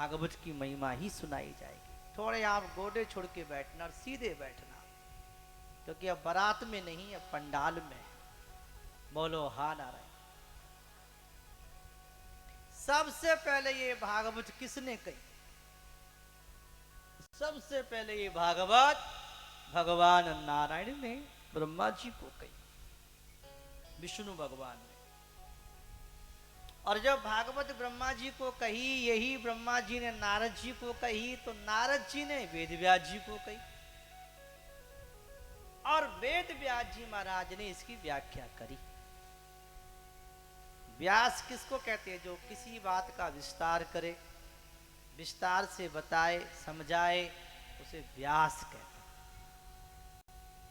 भागवत की महिमा ही सुनाई जाएगी। थोड़े आप गोडे छोड़ के बैठना और सीधे बैठना, क्योंकि अब बारात में नहीं, अब पंडाल में है। बोलो हा नारायण। सबसे पहले ये भागवत किसने कही? सबसे पहले ये भागवत भगवान नारायण ने ब्रह्मा जी को कही, विष्णु भगवान ने। और जब भागवत ब्रह्मा जी को कही, यही ब्रह्मा जी ने नारद जी को कही, तो नारद जी ने वेद व्यास जी को कही, और वेद व्यास जी महाराज ने इसकी व्याख्या करी। व्यास किसको कहते हैं? जो किसी बात का विस्तार करे, विस्तार से बताए, समझाए, उसे व्यास कहते हैं।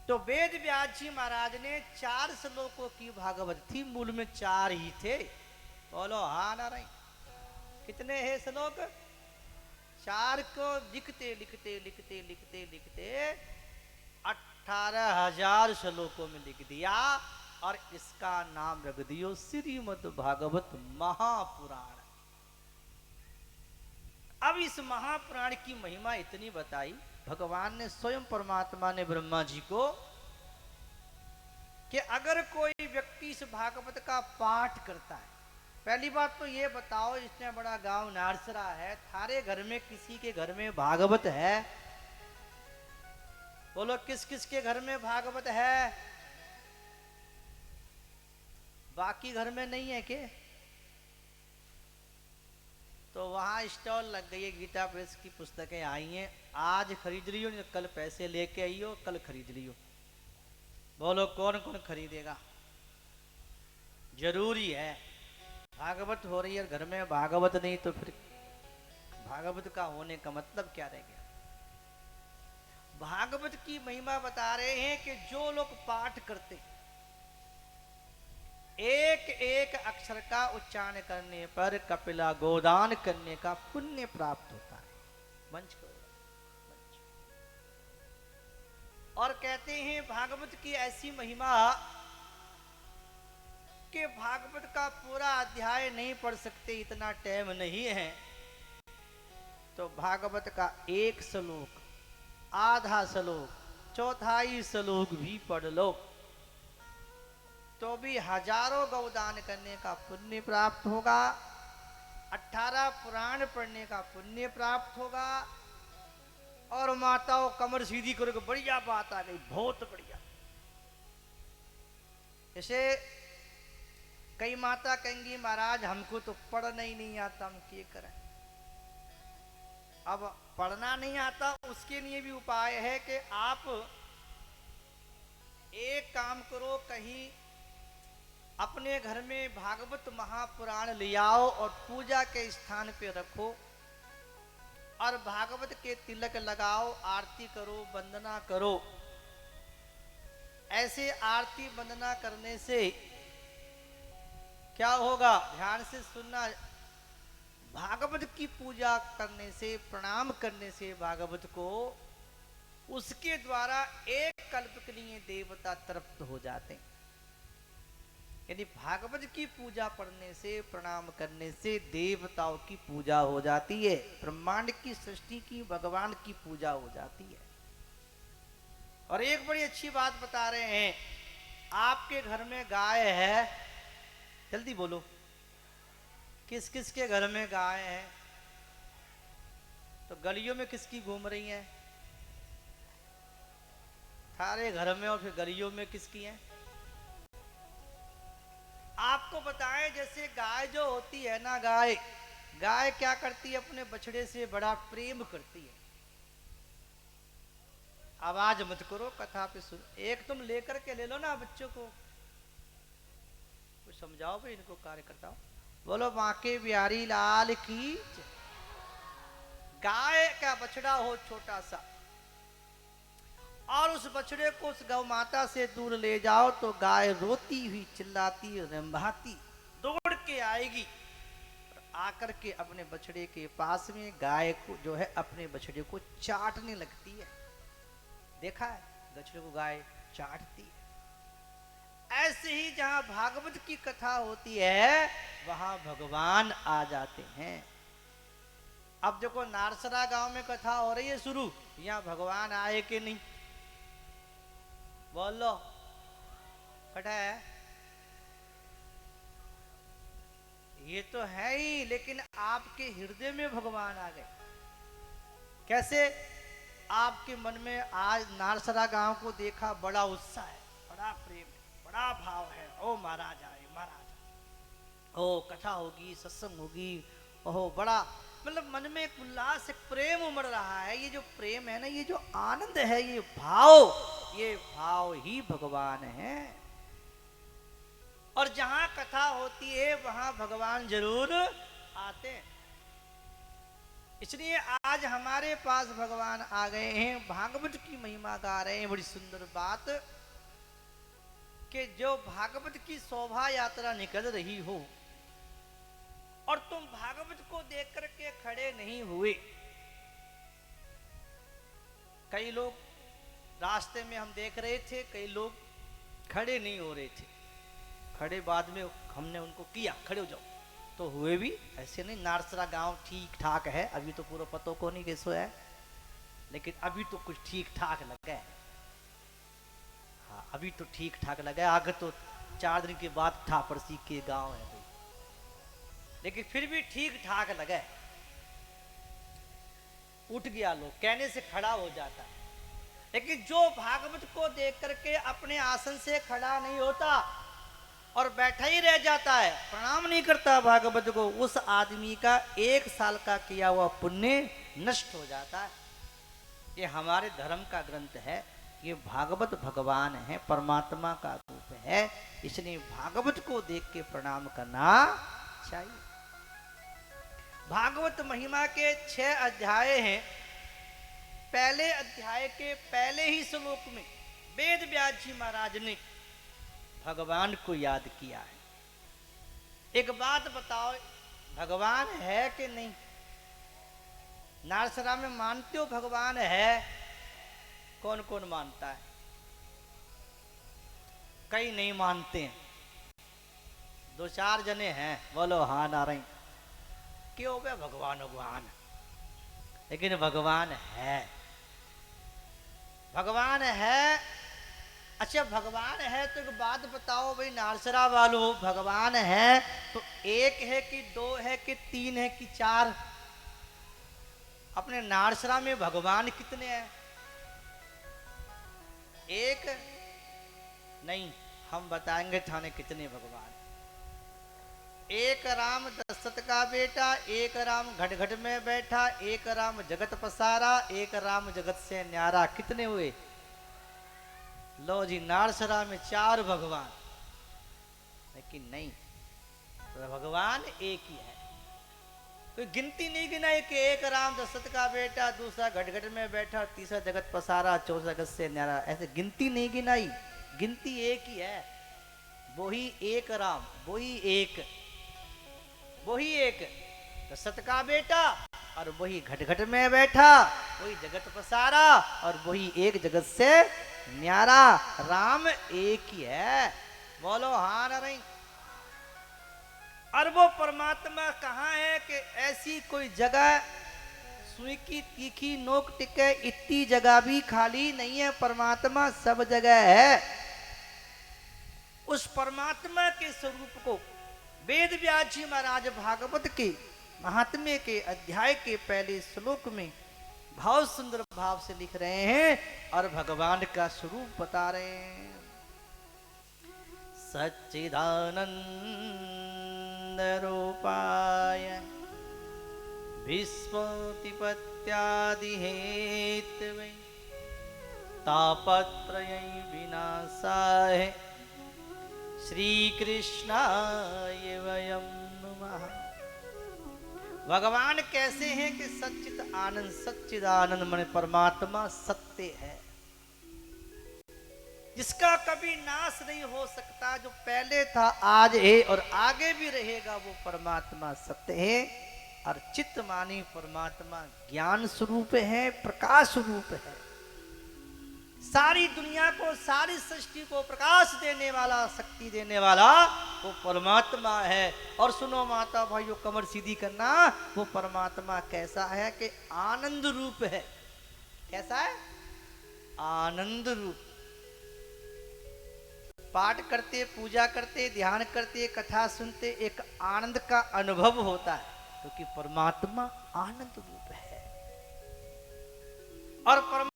तो वेद व्यास जी महाराज ने 4 श्लोकों की भागवत थी, मूल में 4 ही थे। बोलो हा नारायण। कितने हैं श्लोक? 4 को लिखते लिखते लिखते लिखते लिखते 18,000 श्लोकों में लिख दिया, और इसका नाम रख दियो श्रीमद् भागवत महापुराण। अब इस महापुराण की महिमा इतनी बताई भगवान ने, स्वयं परमात्मा ने ब्रह्मा जी को, कि अगर कोई व्यक्ति इस भागवत का पाठ करता है, पहली बात तो ये बताओ, इतने बड़ा गांव नारसरा है, थारे घर में किसी के घर में भागवत है? बोलो किस किस के घर में भागवत है? बाकी घर में नहीं है के? तो वहां स्टॉल लग गई है, गीता प्रेस की पुस्तकें आई हैं, आज खरीद लियो, नहीं कल पैसे लेके आइयो, कल खरीद लियो। बोलो कौन कौन खरीदेगा? जरूरी है। भागवत हो रही है घर में, भागवत नहीं तो फिर भागवत का होने का मतलब क्या रह गया? भागवत की महिमा बता रहे हैं कि जो लोग पाठ करते, एक एक अक्षर का उच्चारण करने पर कपिला गोदान करने का पुण्य प्राप्त होता है। मंच को मंच। और कहते हैं भागवत की ऐसी महिमा कि भागवत का पूरा अध्याय नहीं पढ़ सकते, इतना टाइम नहीं है, तो भागवत का एक श्लोक, आधा श्लोक, चौथाई श्लोक भी पढ़ लो तो भी हजारों गौदान करने का पुण्य प्राप्त होगा, 18 पुराण पढ़ने का पुण्य प्राप्त होगा। और माताओं कमर सीधी करोगे, बढ़िया बात आ गई, बहुत बढ़िया। जैसे कई माता कहेंगी महाराज हमको तो पढ़ना ही नहीं आता, हम क्या करें? अब पढ़ना नहीं आता, उसके लिए भी उपाय है कि आप एक काम करो, कहीं अपने घर में भागवत महापुराण ले आओ और पूजा के स्थान पे रखो, और भागवत के तिलक लगाओ, आरती करो, वंदना करो। ऐसे आरती वंदना करने से क्या होगा? ध्यान से सुनना। भागवत की पूजा करने से, प्रणाम करने से भागवत को, उसके द्वारा एक कल्प के लिए देवता तृप्त हो जाते हैं। यदि भागवत की पूजा पढ़ने से, प्रणाम करने से देवताओं की पूजा हो जाती है, ब्रह्मांड की सृष्टि की, भगवान की पूजा हो जाती है। और एक बड़ी अच्छी बात बता रहे हैं, आपके घर में गाय है, जल्दी बोलो, किस किस के घर में गाय है? तो गलियों में किसकी घूम रही है? थारे घर में, और फिर गलियों में किसकी है? आपको बताएं, जैसे गाय जो होती है ना, गाय गाय क्या करती है? अपने बछड़े से बड़ा प्रेम करती है। आवाज मत करो, कथा पे सुन। एक तुम लेकर के ले लो ना बच्चों को, कुछ समझाओ भाई इनको, कार्यकर्ताओं। बोलो बांके बिहारी लाल की। गाय का बछड़ा हो छोटा सा, और उस बछड़े को उस गौ माता से दूर ले जाओ तो गाय रोती हुई, चिल्लाती, रंभाती दौड़ के आएगी, आकर के अपने बछड़े के पास में गाय को जो है अपने बछड़े को चाटने लगती है। देखा है? बछड़े को गाय चाटती है। ऐसे ही जहां भागवत की कथा होती है, वहां भगवान आ जाते हैं। अब देखो नारसरा गांव में कथा हो रही है शुरू, यहाँ भगवान आए कि नहीं, बोल लो, कटा है ये तो है ही, लेकिन आपके हृदय में भगवान आ गए कैसे? आपके मन में आज नारसरा गांव को देखा, बड़ा उत्साह है, बड़ा प्रेम है, बड़ा भाव है, ओ महाराज आए, महाराज, ओ कथा होगी, सत्संग होगी, ओहो बड़ा मतलब मन में एक उल्लास, एक प्रेम उमड़ रहा है। ये जो प्रेम है ना, ये जो आनंद है, ये भाव ही भगवान है। और जहां कथा होती है वहां भगवान जरूर आते हैं। इसलिए आज हमारे पास भगवान आ गए हैं, भागवत की महिमा गा रहे हैं। बड़ी सुंदर बात कि जो भागवत की शोभा यात्रा निकल रही हो और तुम भागवत को देख करके खड़े नहीं हुए। कई लोग रास्ते में हम देख रहे थे, कई लोग खड़े नहीं हो रहे थे, खड़े बाद में हमने उनको किया खड़े हो जाओ, तो हुए भी ऐसे नहीं। नारसरा गांव ठीक ठाक है, अभी तो पूरा पतो को नहीं कैसो है, लेकिन अभी तो कुछ ठीक ठाक लगा है। हाँ अभी तो ठीक ठाक लगा है, आगे तो 4 दिन के बाद ठापरसी के गांव है भाई, लेकिन फिर भी ठीक ठाक लगा है। उठ गया लोग कहने से खड़ा हो जाता, लेकिन जो भागवत को देख करके अपने आसन से खड़ा नहीं होता और बैठा ही रह जाता है, प्रणाम नहीं करता भागवत को, उस आदमी का 1 साल का किया हुआ पुण्य नष्ट हो जाता है। ये हमारे धर्म का ग्रंथ है, ये भागवत भगवान है, परमात्मा का रूप है, इसलिए भागवत को देख के प्रणाम करना चाहिए। भागवत महिमा के 6 अध्याय हैं। पहले अध्याय के पहले ही श्लोक में वेद व्यास जी महाराज ने भगवान को याद किया है। एक बात बताओ, भगवान है कि नहीं? नारसरा में मानते हो भगवान है? कौन कौन मानता है? कई नहीं मानते हैं, 2-4 जने हैं, बोलो हाँ नारायण। क्यों बे भगवान भगवान, लेकिन भगवान है, भगवान है। अच्छा भगवान है तो एक बात बताओ भाई नारसरा वालों, भगवान है तो 1 है कि 2 है कि 3 है कि 4? अपने नारसरा में भगवान कितने हैं? 1 नहीं, हम बताएंगे थाने कितने भगवान। 1 राम दशरथ का बेटा, 1 राम घट घट में बैठा, 1 राम जगत पसारा, 1 राम जगत से न्यारा। कितने हुए? लो जी, नारसरा में 4 भगवान, लेकिन नहीं, तो भगवान एक ही है। कोई गिनती नहीं गिनाई कि 1 राम दशरथ का बेटा, दूसरा घट घट में बैठा, तीसरा जगत पसारा, चौथा जगत से न्यारा, ऐसे गिनती नहीं गिनाई। गिनती एक ही है, वही 1 राम, वही एक दशरथ का बेटा, और वही घट घट में बैठा, वही जगत पसारा, और वही एक जगत से न्यारा। राम एक ही है, बोलो हाँ नारायण। और वो परमात्मा कहाँ है कि ऐसी कोई जगह सुई की तीखी नोक टिके इतनी जगह भी खाली नहीं है, परमात्मा सब जगह है। उस परमात्मा के स्वरूप को वेद व्यास जी महाराज भागवत के महात्म्य के अध्याय के पहले श्लोक में बहुत सुंदर भाव से लिख रहे हैं और भगवान का स्वरूप बता रहे हैं। सच्चिदानंद रूपाय विश्वोत्पत्त्यादि हेतवे तापत्रय विनाशाय श्री कृष्णाय वयं नमः। भगवान कैसे हैं कि सच्चित आनंद, सच्चिदानंद मन परमात्मा सत्य है, जिसका कभी नाश नहीं हो सकता, जो पहले था आज है और आगे भी रहेगा, वो परमात्मा सत्य है। और चित्त मानी परमात्मा ज्ञान स्वरूप है, प्रकाश स्वरूप है, सारी दुनिया को, सारी सृष्टि को प्रकाश देने वाला, शक्ति देने वाला वो परमात्मा है। और सुनो माता भाइयों, कमर सीधी करना, वो परमात्मा कैसा है कि आनंद रूप है। कैसा है? आनंद रूप। पाठ करते, पूजा करते, ध्यान करते, कथा सुनते, एक आनंद का अनुभव होता है, क्योंकि परमात्मा आनंद रूप है। और